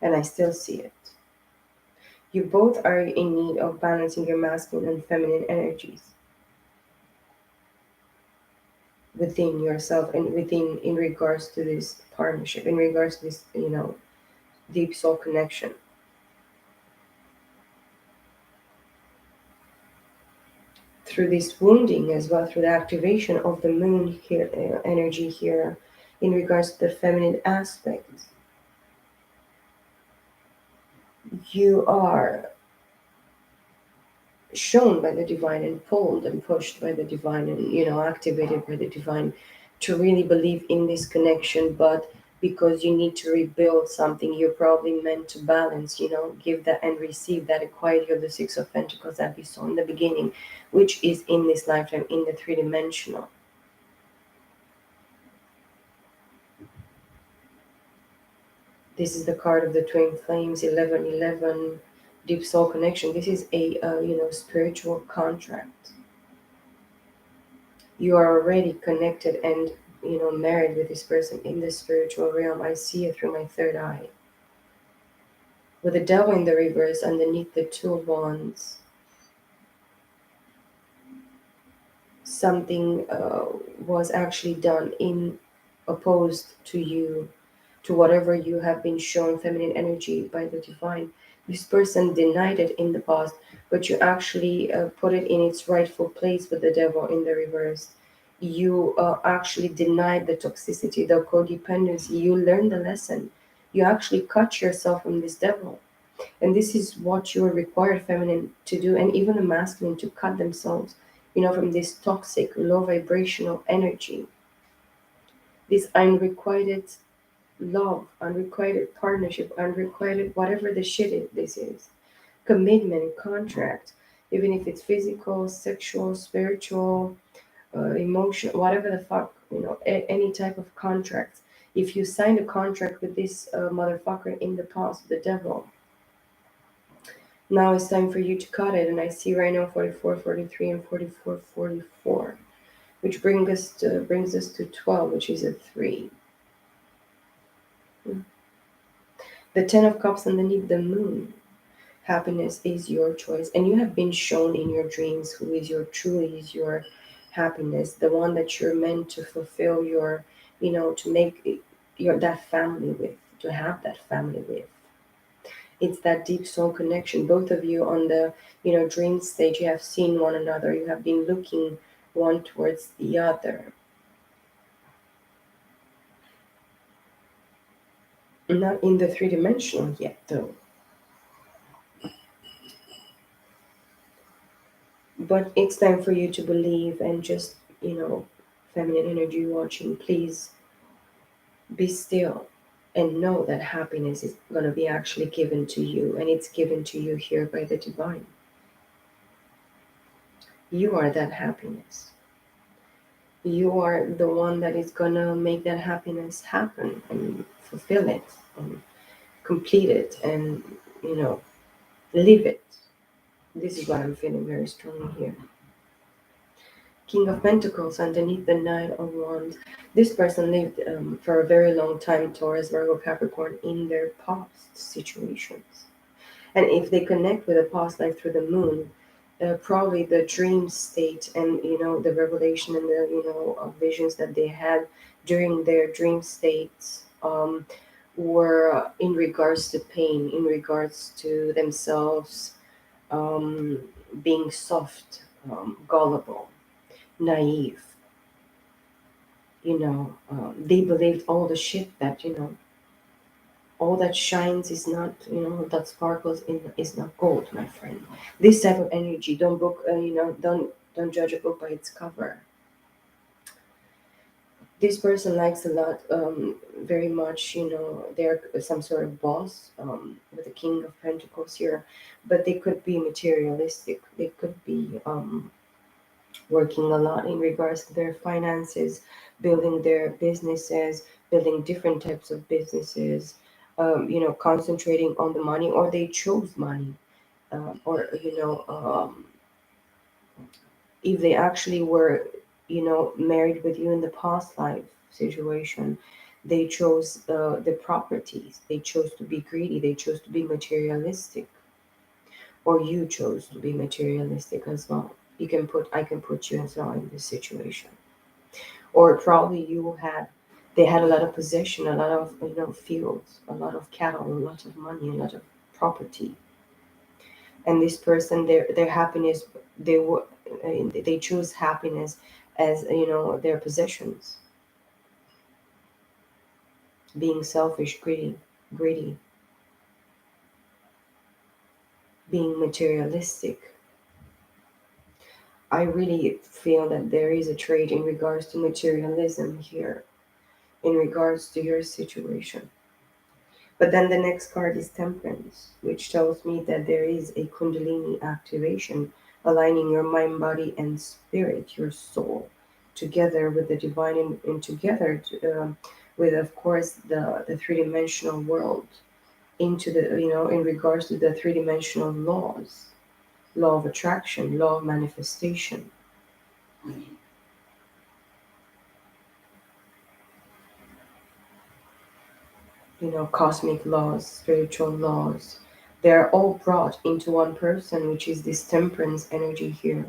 and I still see it. You both are in need of balancing your masculine and feminine energies within yourself, and within, in regards to this partnership, in regards to this, deep soul connection. Through this wounding as well, through the activation of the moon here, energy here, in regards to the feminine aspect, you are shown by the divine and pulled and pushed by the divine, and activated by the divine, to really believe in this connection. But because you need to rebuild something, you're probably meant to balance, give that and receive that equality of the Six of Pentacles that we saw in the beginning, which is in this lifetime in the three-dimensional. This is the card of the twin flames, 1111, deep soul connection. This is a spiritual contract. You are already connected and married with this person in the spiritual realm. I see it through my third eye. With the devil in the reverse underneath the two wands, something was actually done in opposed to you, to whatever you have been shown feminine energy by the divine. This person denied it in the past, but you actually put it in its rightful place with the devil in the reverse. You actually denied the toxicity, the codependency. You learned the lesson. You actually cut yourself from this devil. And this is what you are required, feminine, to do, and even a masculine, to cut themselves, from this toxic, low vibrational energy, this unrequited love, unrequited partnership, unrequited whatever the this is, commitment, contract, even if it's physical, sexual, spiritual, emotional, whatever the fuck, any type of contract. If you signed a contract with this motherfucker in the past, the devil, now it's time for you to cut it. And I see right now 44, 43, and 44, 44, which brings us to 12, which is a 3. The Ten of Cups underneath the moon. Happiness is your choice, and you have been shown in your dreams who is your truly is your happiness, the one that you're meant to fulfill your, to make your that family with, to have that family with. It's that deep soul connection. Both of you on the, dream stage, you have seen one another. You have been looking one towards the other. Not in the three-dimensional yet, though. But it's time for you to believe and just, feminine energy watching, please be still and know that happiness is going to be actually given to you, and it's given to you here by the divine. You are that happiness. You are the one that is going to make that happiness happen and fulfill it and complete it and, you know, live it. This is what I'm feeling very strongly here. King of Pentacles underneath the Knight of Wands. This person lived for a very long time, Taurus, Virgo, Capricorn, in their past situations. And if they connect with a past life through the moon, probably the dream state and, the revelation and the, visions that they had during their dream states were in regards to pain, in regards to themselves um, being soft, gullible, naive. They believed all the shit that, all that shines is not, that sparkles is not gold, my friend. This type of energy, don't judge a book by its cover. This person likes a lot, very much, they're some sort of boss, with the King of Pentacles here, but they could be materialistic. They could be working a lot in regards to their finances, building their businesses, building different types of businesses, concentrating on the money, or they chose money, or, if they actually were, married with you in the past life situation, they chose the properties, they chose to be greedy, they chose to be materialistic, or you chose to be materialistic as well. I can put you as well in this situation. Or probably they had a lot of possession, a lot of, fields, a lot of cattle, a lot of money, a lot of property. And this person, their happiness, they choose happiness as, their possessions, being selfish, greedy, being materialistic. I really feel that there is a trait in regards to materialism here, in regards to your situation. But then the next card is Temperance, which tells me that there is a Kundalini activation, aligning your mind, body, and spirit, your soul, together with the divine, and together with, of course, the three-dimensional world, into the, in regards to the three-dimensional laws, law of attraction, law of manifestation, cosmic laws, spiritual laws. They're all brought into one person, which is this temperance energy here.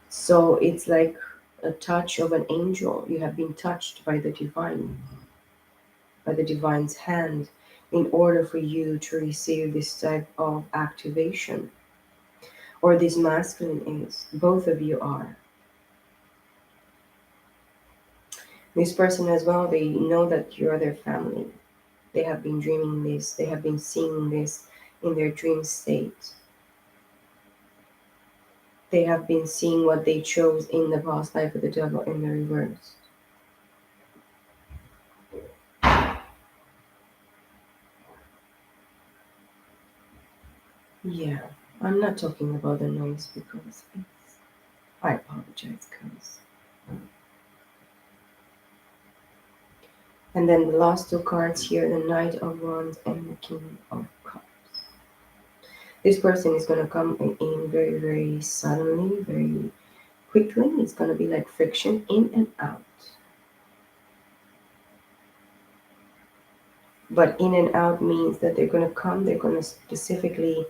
So it's like a touch of an angel. You have been touched by the divine, by the divine's hand, in order for you to receive this type of activation. Or this masculine is. Both of you are. This person as well, they know that you are their family. They have been dreaming this, they have been seeing this in their dream state. They have been seeing what they chose in the past life with the devil in the reverse. Yeah, I'm not talking about the noise because I apologize, guys. And then the last two cards here, the Knight of Wands and the King of Cups. This person is going to come in very, very suddenly, very quickly. It's going to be like friction in and out. But in and out means that they're going to come, they're going to specifically,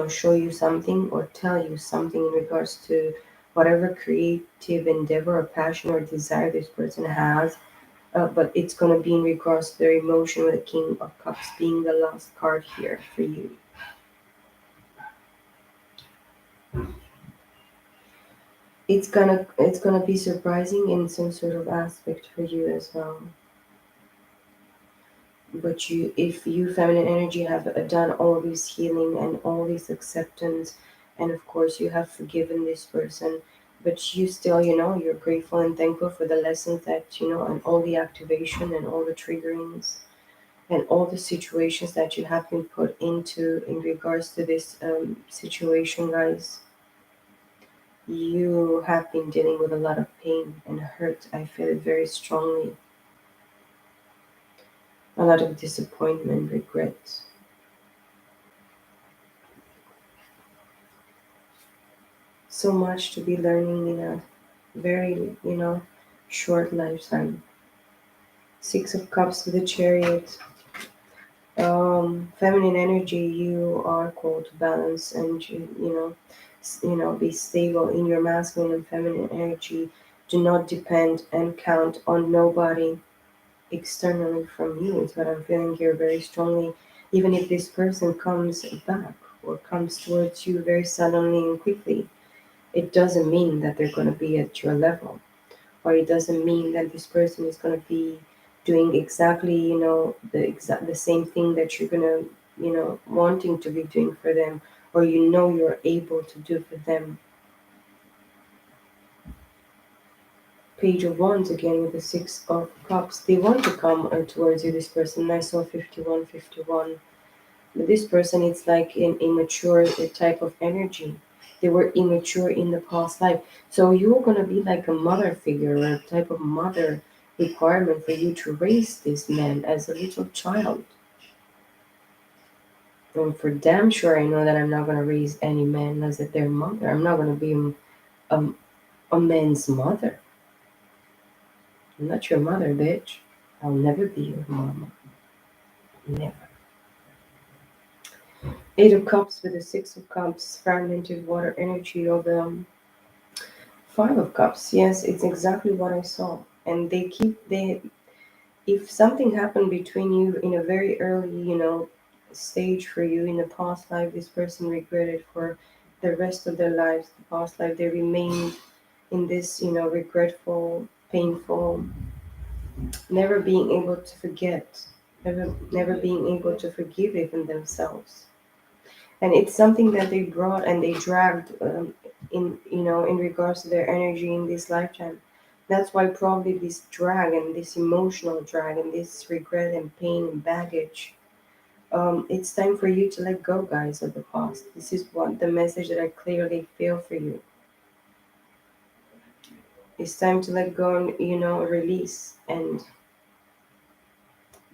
show you something or tell you something in regards to whatever creative endeavor or passion or desire this person has. But it's going to be in regards to their emotion, with the King of Cups being the last card here for you. It's gonna be surprising in some sort of aspect for you as well. But if you feminine energy have done all this healing and all this acceptance, and of course you have forgiven this person, but you still, you're grateful and thankful for the lessons that, and all the activation and all the triggerings and all the situations that you have been put into in regards to this situation, guys. You have been dealing with a lot of pain and hurt. I feel it very strongly. A lot of disappointment, regret. So much to be learning in a very, short lifetime. Six of Cups with the Chariot. Feminine energy, you are called to balance and be stable in your masculine and feminine energy. Do not depend and count on nobody externally from you, is what I'm feeling here very strongly. Even if this person comes back or comes towards you very suddenly and quickly, it doesn't mean that they're going to be at your level, or it doesn't mean that this person is going to be doing exactly, the same thing that you're going to, wanting to be doing for them, or you're able to do for them. Page of Wands again with the Six of Cups. They want to come towards you, this person. I saw 51, 51. But this person, it's like an immature type of energy. They were immature in the past life. So you're going to be like a mother figure or a type of mother requirement for you to raise this man as a little child. And for damn sure, I know that I'm not going to raise any man as their mother. I'm not going to be a, a man's mother. I'm not your mother, bitch. I'll never be your mama. Never. Eight of Cups with the Six of Cups, fragmented water energy of the Five of Cups. Yes, it's exactly what I saw. And if something happened between you in a very early, stage for you in the past life, this person regretted for the rest of their lives. The past life, they remained in this, regretful, painful, never being able to forget, never being able to forgive even themselves. And it's something that they brought and they dragged in regards to their energy in this lifetime. That's why probably this drag and this emotional drag and this regret and pain and baggage. It's time for you to let go, guys, of the past. This is what the message that I clearly feel for you. It's time to let go and, release and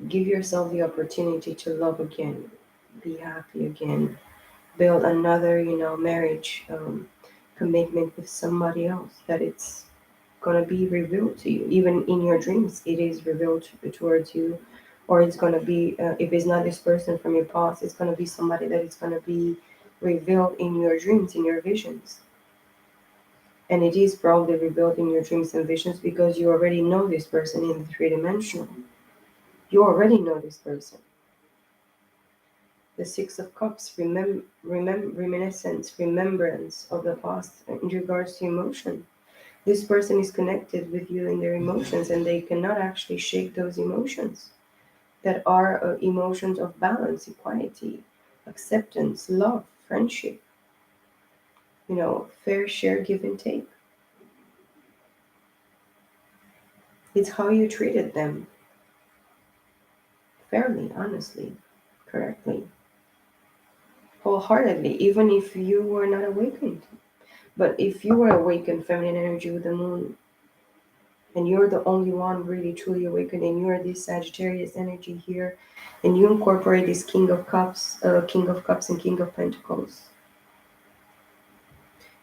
give yourself the opportunity to love again, be happy again, build another, marriage commitment with somebody else, that it's gonna be revealed to you. Even in your dreams, it is revealed towards you, or it's gonna be if it's not this person from your past, it's gonna be somebody that is gonna be revealed in your dreams, in your visions. And it is probably revealed in your dreams and visions because you already know this person in the three-dimensional. You already know this person. The Six of Cups, reminiscence, remembrance of the past in regards to emotion. This person is connected with you in their emotions and they cannot actually shake those emotions that are emotions of balance, equality, acceptance, love, friendship, fair share, give and take. It's how you treated them fairly, honestly, correctly, wholeheartedly, even if you were not awakened. But if you were awakened, feminine energy with the moon, and you're the only one really truly awakened, and you're this Sagittarius energy here, and you incorporate this King of Cups and King of Pentacles,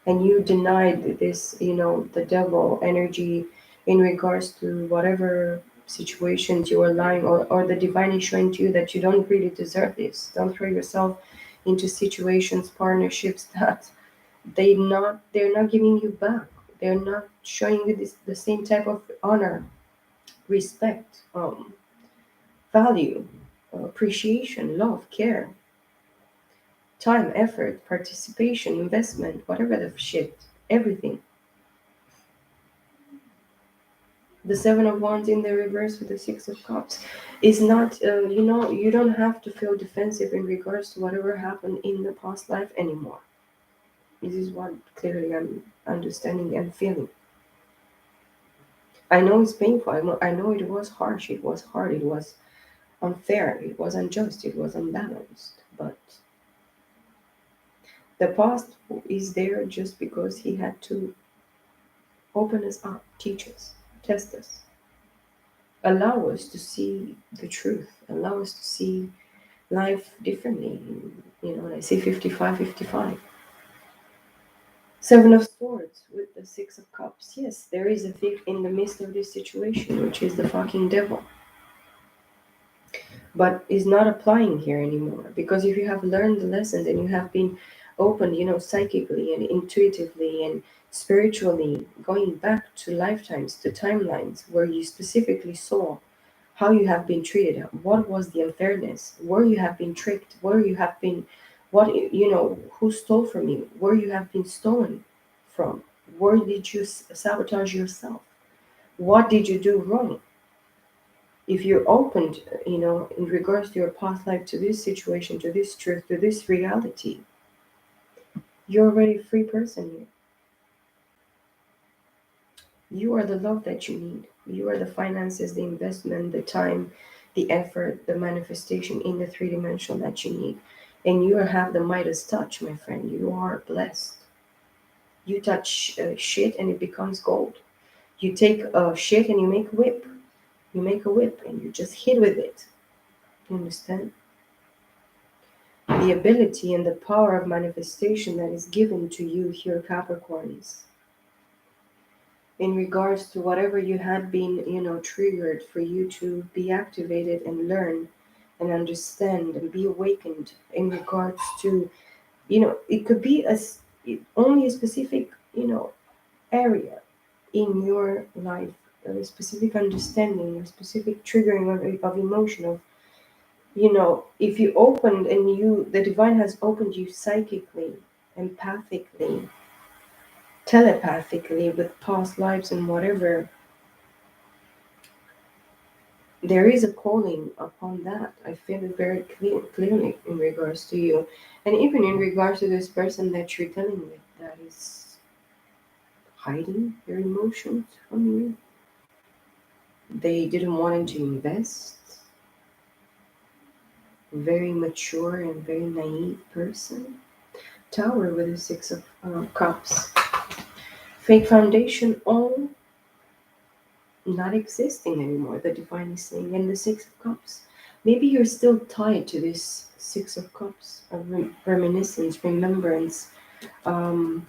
and you denied this, the devil energy in regards to whatever. situations you are lying, or the divine is showing to you that you don't really deserve this. Don't throw yourself into situations, partnerships that they're not giving you back. They're not showing you the same type of honor, respect, value, appreciation, love, care, time, effort, participation, investment, whatever the shit, everything. The Seven of Wands in the reverse with the Six of Cups is not, you don't have to feel defensive in regards to whatever happened in the past life anymore. This is what clearly I'm understanding and feeling. I know it's painful. I know it was harsh. It was hard. It was unfair. It was unjust. It was unbalanced. But the past is there just because he had to open us up, teach us, test us, allow us to see the truth, allow us to see life differently. When I say 55, 55. Seven of Swords with the Six of Cups. Yes, there is a thief in the midst of this situation, which is the fucking devil. But is not applying here anymore. Because if you have learned the lessons and you have been opened, psychically and intuitively and spiritually, going back to lifetimes, to timelines where you specifically saw how you have been treated, what was the unfairness, where you have been tricked, where you have been, who stole from you, where you have been stolen from, where did you sabotage yourself, what did you do wrong. If you're opened, in regards to your past life, to this situation, to this truth, to this reality, you're already a free person here. You are the love that you need. You are the finances, the investment, the time, the effort, the manifestation in the three dimensional that you need. And you have the Midas touch, my friend. You are blessed. You touch shit and it becomes gold. You take shit and you make a whip. You make a whip and you just hit with it. You understand? The ability and the power of manifestation that is given to you here, Capricorns, in regards to whatever you had been, triggered for you to be activated and learn and understand and be awakened in regards to, it could be only a specific, area in your life, a specific understanding, a specific triggering of emotion of, if you opened and the divine has opened you psychically, empathically, telepathically with past lives and whatever, there is a calling upon that. I feel it very clearly in regards to you. And even in regards to this person that you're dealing with that is hiding their emotions from you. They didn't want to invest. Very mature and very naive person. Tower with the Six of Cups. Fake foundation, all not existing anymore, the divine is saying. And the Six of Cups. Maybe you're still tied to this Six of Cups, of reminiscence, remembrance, um,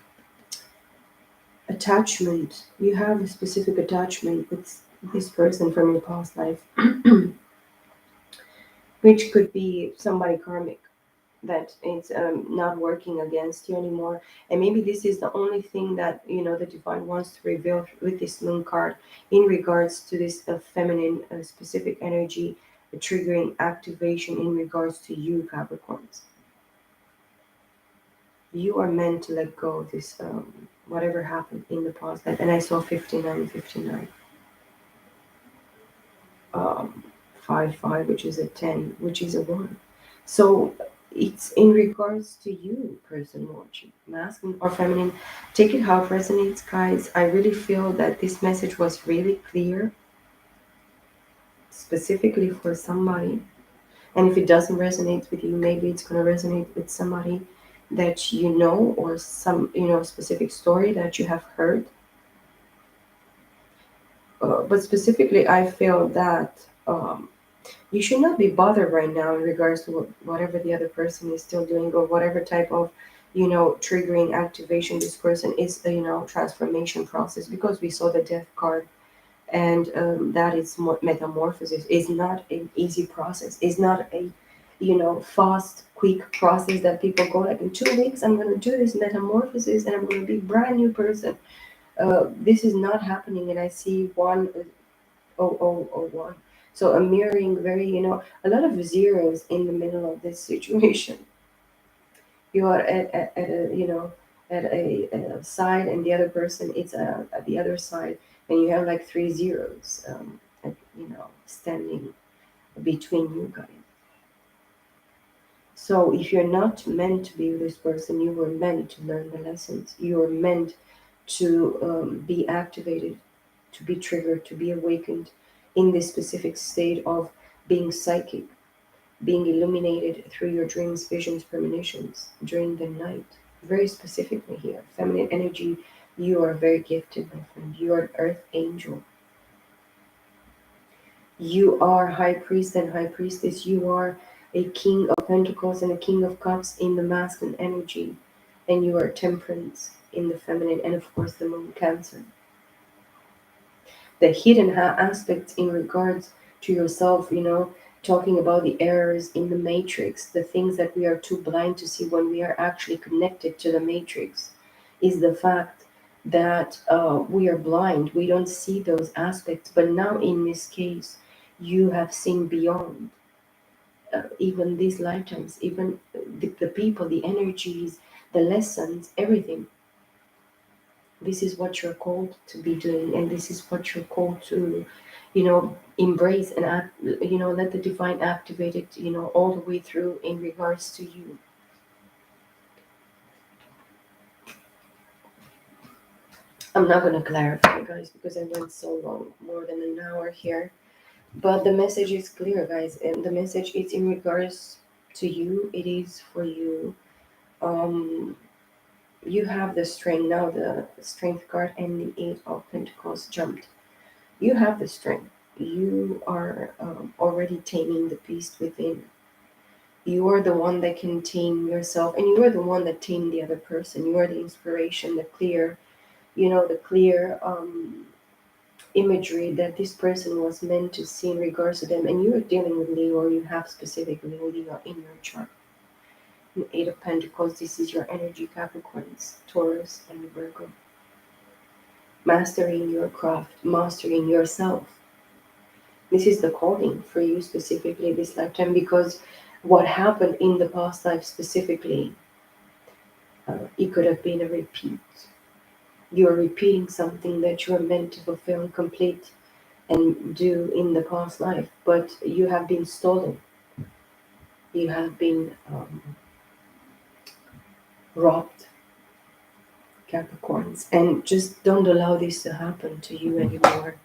attachment. You have a specific attachment with this person from your past life, which could be somebody karmic that it's not working against you anymore. And maybe this is the only thing that the divine wants to reveal with this moon card in regards to this feminine specific energy, triggering activation in regards to you, Capricorns. You are meant to let go of this whatever happened in the past life. And I saw 59, 59, 5, which is a 10, which is a 1. So it's in regards to you, person watching, masculine or feminine. Take it how it resonates, guys. I really feel that this message was really clear, specifically for somebody. And if it doesn't resonate with you, maybe it's going to resonate with somebody that you know, or some specific story that you have heard. But specifically, I feel that you should not be bothered right now in regards to whatever the other person is still doing, or whatever type of triggering activation this person is, transformation process, because we saw the death card And that is metamorphosis. Is not an easy process. It's not a, fast, quick process that people go like, in 2 weeks I'm going to do this metamorphosis and I'm going to be a brand new person. This is not happening, and I see 1001. So I'm mirroring very, a lot of zeros in the middle of this situation. You are at a, at a side, and the other person is at the other side, and you have like three zeros, standing between you guys. So if you're not meant to be with this person, you were meant to learn the lessons. You were meant to be activated, to be triggered, to be awakened in this specific state of being psychic, being illuminated through your dreams, visions, premonitions during the night. Very specifically here, feminine energy, you are very gifted, my friend. You are an earth angel. You are high priest and high priestess. You are a king of pentacles and a king of cups in the masculine energy. And you are temperance in the feminine, and of course the moon cancer. The hidden aspects in regards to yourself, talking about the errors in the matrix, the things that we are too blind to see when we are actually connected to the matrix, is the fact that we are blind. We don't see those aspects. But now, in this case, you have seen beyond even these lifetimes, even the people, the energies, the lessons, everything. This is what you're called to be doing, and this is what you're called to, embrace and act, let the divine activate it, all the way through in regards to you. I'm not going to clarify, guys, because I went so long, more than an hour here. But the message is clear, guys, and the message is in regards to you. It is for you. Um, you have the strength now. The strength card and the Eight of Pentacles jumped. You have the strength. You are already taming the beast within. You are the one that can tame yourself, and you are the one that tamed the other person. You are the inspiration, the clear, the clear imagery that this person was meant to see in regards to them. And you are dealing with Leo, or you have specifically Leo in your chart. The Eight of Pentacles, this is your energy, Capricorns, Taurus, and Virgo. Mastering your craft, mastering yourself. This is the calling for you specifically this lifetime, because what happened in the past life specifically, it could have been a repeat. You are repeating something that you are meant to fulfill and complete and do in the past life, but you have been stolen. You have been robbed, Capricorns, and just don't allow this to happen to you anymore.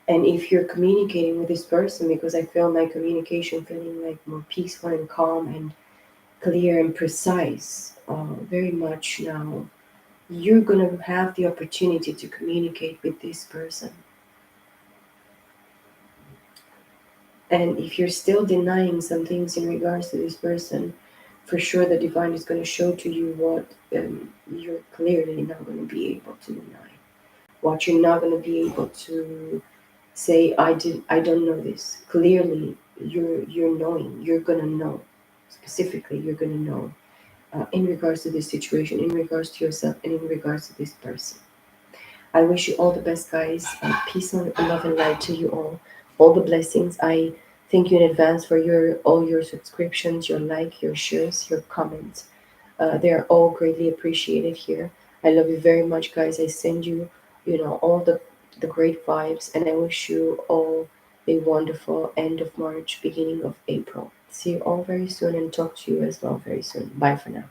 And if you're communicating with this person, because I feel my communication feeling like more peaceful and calm and clear and precise, very much now, you're going to have the opportunity to communicate with this person. And if you're still denying some things in regards to this person, for sure the divine is going to show to you what you're clearly not going to be able to deny. What you're not going to be able to say, I don't know this. Clearly, you're knowing. You're going to know. Specifically, you're going to know in regards to this situation, in regards to yourself, and in regards to this person. I wish you all the best, guys. Peace and love and light to you all. All the blessings. I thank you in advance for all your subscriptions, your like, your shares, your comments. They are all greatly appreciated here. I love you very much, guys. I send you, all the great vibes, and I wish you all a wonderful end of March, beginning of April. See you all very soon, and talk to you as well very soon. Bye for now.